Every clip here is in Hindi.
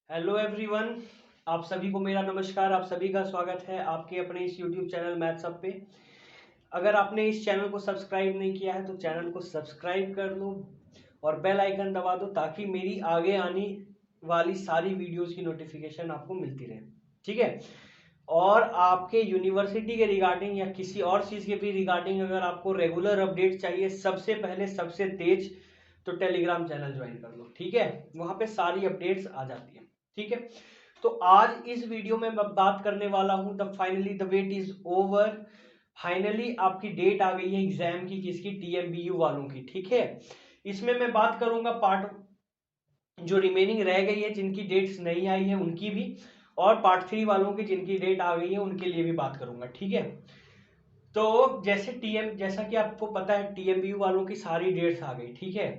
हेलो एवरीवन, आप सभी को मेरा नमस्कार। आप सभी का स्वागत है आपके अपने इस यूट्यूब चैनल मैथ्स अप पे। अगर आपने इस चैनल को सब्सक्राइब नहीं किया है तो चैनल को सब्सक्राइब कर लो और बेल आइकन दबा दो ताकि मेरी आगे आने वाली सारी वीडियोस की नोटिफिकेशन आपको मिलती रहे। ठीक है। और आपके यूनिवर्सिटी के रिगार्डिंग या किसी और चीज़ के भी रिगार्डिंग अगर आपको रेगुलर अपडेट चाहिए सबसे पहले सबसे तेज, तो टेलीग्राम चैनल ज्वाइन कर लो। ठीक है, वहां पे सारी अपडेट्स आ जाती है। ठीक है। तो आज इस वीडियो में मैं बात करने वाला हूं the finally the wait is over. Finally आपकी डेट आ गई है एग्जाम की, किसकी? टीएमबीयू वालों की। ठीक है। इसमें मैं बात करूंगा पार्ट जो रिमेनिंग रह गई है, जिनकी डेट्स नहीं आई है उनकी भी, और पार्ट 3 वालों की जिनकी डेट आ गई है उनके लिए भी बात करूंगा। ठीक है। तो जैसा कि आपको पता है टीएमबीयू वालों की सारी डेट्स आ गई। ठीक है।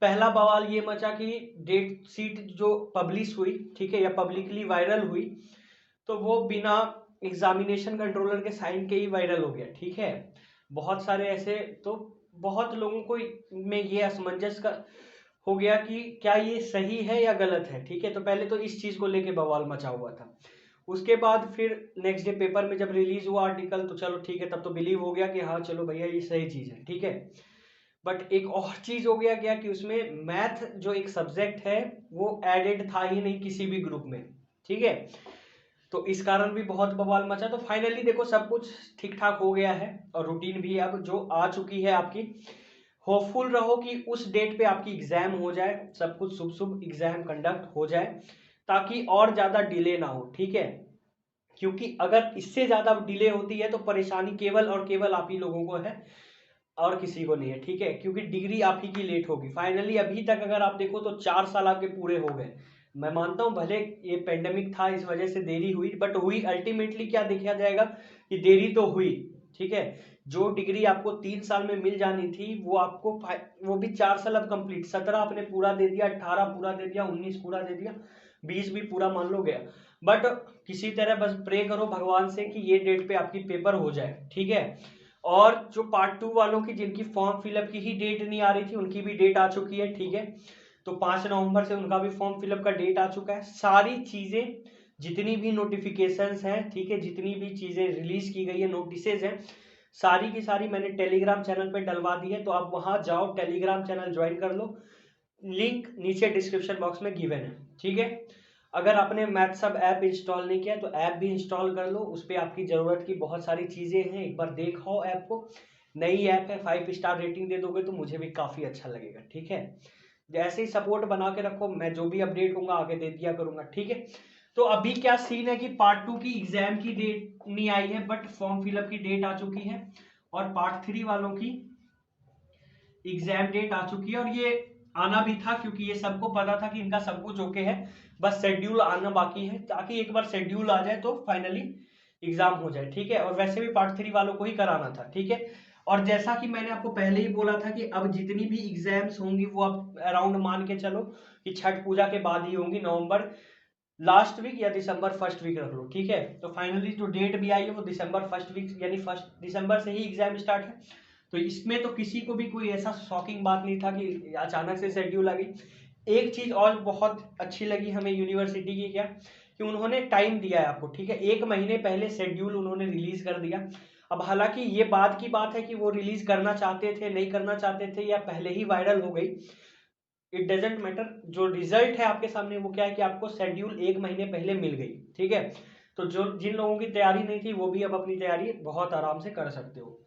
पहला बवाल ये मचा कि डेट सीट जो पब्लिश हुई, ठीक है, या पब्लिकली वायरल हुई, तो वो बिना एग्जामिनेशन कंट्रोलर के साइन के ही वायरल हो गया। ठीक है। बहुत सारे ऐसे, तो बहुत लोगों को में ये असमंजस का हो गया कि क्या ये सही है या गलत है। ठीक है। तो पहले तो इस चीज को लेके बवाल मचा हुआ था। उसके बाद फिर नेक्स्ट डे पेपर में जब रिलीज हुआ आर्टिकल, तो चलो ठीक है, तब तो बिलीव हो गया कि हाँ चलो भैया ये सही चीज है। ठीक है। बट एक और चीज हो गया क्या कि उसमें मैथ जो एक सब्जेक्ट है वो एडेड था ही नहीं किसी भी ग्रुप में। ठीक है। तो इस कारण भी बहुत बवाल मचा। तो फाइनली देखो सब कुछ ठीक ठाक हो गया है और रूटीन भी अब जो आ चुकी है आपकी। होपफुल रहो कि उस डेट पे आपकी एग्जाम हो जाए, सब कुछ शुभ शुभ एग्जाम कंडक्ट हो जाए ताकि और ज्यादा डिले ना हो। ठीक है। क्योंकि अगर इससे ज्यादा डिले होती है तो परेशानी केवल और केवल आप ही लोगों को है और किसी को नहीं है। ठीक है। क्योंकि डिग्री आप ही की लेट होगी। फाइनली अभी तक अगर आप देखो तो 4 साल आपके पूरे हो गए। मैं मानता हूं भले ये पेंडेमिक था इस वजह से देरी हुई, बट हुई अल्टीमेटली क्या देखा जाएगा कि देरी तो हुई। ठीक है। जो डिग्री आपको 3 साल में मिल जानी थी वो आपको वो भी 4 साल अब कंप्लीट, 17 आपने पूरा दे दिया, 18 पूरा दे दिया, 19 पूरा दे दिया, 20 भी पूरा मान लो गया। बट किसी तरह बस प्रे करो भगवान से कि ये डेट पे आपकी पेपर हो जाए। ठीक है। और जो पार्ट 2 वालों की जिनकी फॉर्म फिलअप की ही डेट नहीं आ रही थी उनकी भी डेट आ चुकी है। ठीक है। तो 5 नवंबर से उनका भी फॉर्म फिलअप का डेट आ चुका है। सारी चीजें जितनी भी नोटिफिकेशंस हैं, ठीक है, जितनी भी चीजें रिलीज की गई है, नोटिसेज हैं, सारी की सारी मैंने टेलीग्राम चैनल पे डलवा दी है। तो आप वहां जाओ, टेलीग्राम चैनल ज्वाइन कर लो। लिंक नीचे डिस्क्रिप्शन बॉक्स में गिवन है। ठीक है। अगर आपने मैथ्स अब ऐप इंस्टॉल नहीं किया तो ऐप भी इंस्टॉल कर लो। उस पर आपकी ज़रूरत की बहुत सारी चीज़ें हैं, एक बार देखो ऐप को। नई ऐप है, 5 स्टार रेटिंग दे दोगे तो मुझे भी काफ़ी अच्छा लगेगा। ठीक है। जैसे ही सपोर्ट बना के रखो, मैं जो भी अपडेट होगा आगे दे दिया करूंगा। ठीक है। तो अभी क्या सीन है कि पार्ट 2 की एग्जाम की डेट नहीं आई है बट फॉर्म फिलअप की डेट आ चुकी है, और पार्ट 3 वालों की एग्जाम डेट आ चुकी है। और ये आना भी था क्योंकि ये सबको पता था कि इनका सब कुछ ओके है, बस शेड्यूल आना बाकी है, ताकि एक बार शेड्यूल आ जाए तो फाइनली एग्जाम हो जाए। ठीक है। और वैसे भी पार्ट 3 वालों को ही कराना था। ठीक है। और जैसा कि मैंने आपको पहले ही बोला था कि अब जितनी भी एग्जाम्स होंगी वो आप अराउंड मान के चलो कि छठ पूजा के बाद ही होंगी, नवंबर लास्ट वीक या दिसंबर फर्स्ट वीक रख लो। ठीक है। तो फाइनली जो डेट भी आई है वो दिसंबर फर्स्ट वीक यानी 1 दिसंबर से ही एग्जाम स्टार्ट है। तो इसमें तो किसी को भी कोई ऐसा शॉकिंग बात नहीं था कि अचानक से शेड्यूल आ गई। एक चीज और बहुत अच्छी लगी हमें यूनिवर्सिटी की, क्या कि उन्होंने टाइम दिया है आपको। ठीक है। 1 महीने पहले शेड्यूल उन्होंने रिलीज कर दिया। अब हालांकि ये बाद की बात है कि वो रिलीज करना चाहते थे, नहीं करना चाहते थे, या पहले ही वायरल हो गई, इट डजेंट मैटर। जो रिजल्ट है आपके सामने वो क्या है कि आपको शेड्यूल 1 महीने पहले मिल गई। ठीक है। तो जो जिन लोगों की तैयारी नहीं थी वो भी अब अपनी तैयारी बहुत आराम से कर सकते हो।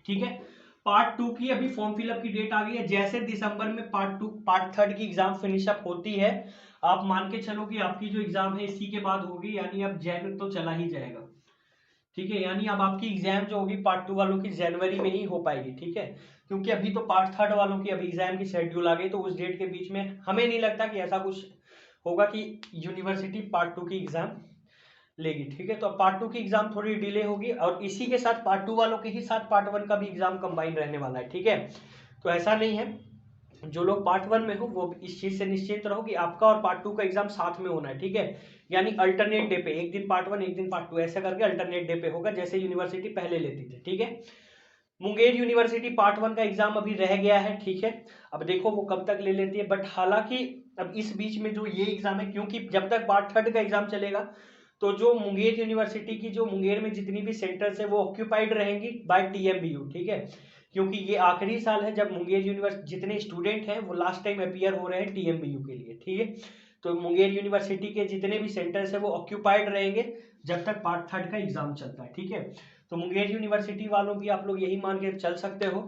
ठीक है। पार्ट 2 की अभी फॉर्म फिलअप की डेट आ गई है। जैसे दिसंबर में पार्ट 3 की एग्जाम फिनिश अप होती है, आप मान के चलो कि आपकी जो एग्जाम है इसी के बाद होगी, यानी अब जैन तो चला ही जाएगा। ठीक है। यानी अब आपकी एग्जाम जो होगी पार्ट 2 वालों की जनवरी में ही हो पाएगी। ठीक है। क्योंकि अभी तो पार्ट 3 वालों की अभी एग्जाम की शेड्यूल आ गई, तो उस डेट के बीच में हमें नहीं लगता कि ऐसा कुछ होगा कि यूनिवर्सिटी पार्ट 2 की एग्जाम लेगी। ठीक है। तो अब पार्ट 2 की एग्जाम थोड़ी डिले होगी और इसी के साथ पार्ट 2 वालों के ही साथ पार्ट 1 का भी एग्जाम कंबाइन रहने वाला है। ठीक है। तो ऐसा नहीं है, जो लोग पार्ट 1 में हो वो इस चीज से निश्चिंत रहो कि आपका और पार्ट 2 का एग्जाम साथ में होना है। ठीक है। यानी अल्टरनेट डे पे, एक दिन पार्ट 1 एक दिन पार्ट 2 ऐसा करके अल्टरनेट डे पे होगा, जैसे यूनिवर्सिटी पहले लेती थी। ठीक है। मुंगेर यूनिवर्सिटी पार्ट 1 का एग्जाम अभी रह गया है। ठीक है। अब देखो वो कब तक ले लेती है, बट हालांकि अब इस बीच में जो ये एग्जाम है, क्योंकि जब तक पार्ट 3 का एग्जाम चलेगा तो जो मुंगेर यूनिवर्सिटी की जो मुंगेर में जितनी भी सेंटर्स है वो ऑक्यूपाइड रहेंगी बाय टीएमबीयू, ठीक है, क्योंकि ये आखिरी साल है जब मुंगेर यूनिवर्सिटी जितने स्टूडेंट हैं वो लास्ट टाइम अपीयर हो रहे हैं टीएमबीयू के लिए, ठीक है। तो मुंगेर यूनिवर्सिटी के जितने भी सेंटर्स है वो ऑक्यूपाइड रहेंगे जब तक पार्ट 3 का एग्जाम चलता है, ठीक है। तो मुंगेर यूनिवर्सिटी वालों भी आप लोग यही मान के चल सकते हो।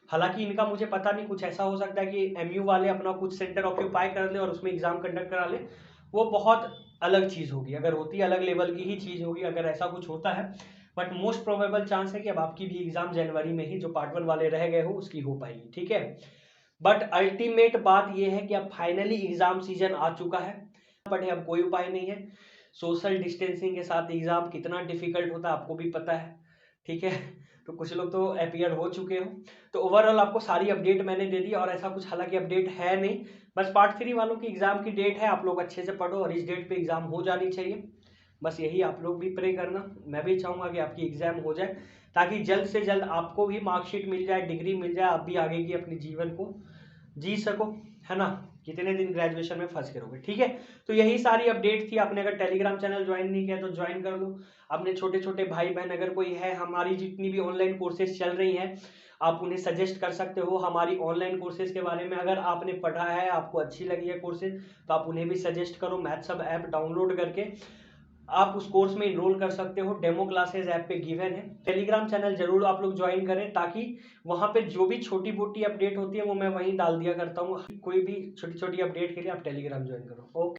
हालांकि इनका मुझे पता नहीं, कुछ ऐसा हो सकता है कि एमयू वाले अपना कुछ सेंटर ऑक्यूपाई कर ले और उसमें एग्जाम कंडक्ट करा ले, वो बहुत अलग चीज़ होगी, अगर होती अलग लेवल की ही चीज़ होगी अगर ऐसा कुछ होता है। बट मोस्ट प्रोबेबल चांस है कि अब आपकी भी एग्जाम जनवरी में ही जो पार्ट 1 वाले रह गए हो उसकी हो पाएगी, ठीक है। बट अल्टीमेट बात यह है कि अब फाइनली एग्जाम सीजन आ चुका है, बट अब कोई उपाय नहीं है। सोशल डिस्टेंसिंग के साथ एग्जाम कितना डिफिकल्ट होता है आपको भी पता है, ठीक है। तो कुछ लोग तो अपीयर हो चुके हो। तो ओवरऑल आपको सारी अपडेट मैंने दे दी, और ऐसा कुछ हालांकि अपडेट है नहीं, बस पार्ट 3 वालों की एग्जाम की डेट है, आप लोग अच्छे से पढ़ो और इस डेट पे एग्जाम हो जानी चाहिए। बस यही आप लोग भी प्रे करना, मैं भी चाहूँगा कि आपकी एग्जाम हो जाए ताकि जल्द से जल्द आपको भी मार्कशीट मिल जाए, डिग्री मिल जाए, आप भी आगे की अपने जीवन को जी सको, है ना। कितने दिन ग्रेजुएशन में फंस के रहोगे, ठीक है। तो यही सारी अपडेट थी। आपने अगर टेलीग्राम चैनल ज्वाइन नहीं किया तो ज्वाइन कर लो। अपने छोटे छोटे भाई बहन अगर कोई है, हमारी जितनी भी ऑनलाइन कोर्सेज चल रही हैं आप उन्हें सजेस्ट कर सकते हो हमारी ऑनलाइन कोर्सेज के बारे में। अगर आपने पढ़ा है, आपको अच्छी लगी है कोर्सेज, तो आप उन्हें भी सजेस्ट करो। मैथ्सअप ऐप डाउनलोड करके आप उस कोर्स में इनरोल कर सकते हो, डेमो क्लासेस ऐप पे गिवन है। टेलीग्राम चैनल जरूर आप लोग ज्वाइन करें ताकि वहां पे जो भी छोटी मोटी अपडेट होती है वो मैं वहीं डाल दिया करता हूँ। कोई भी छोटी छोटी अपडेट के लिए आप टेलीग्राम ज्वाइन करो। ओके।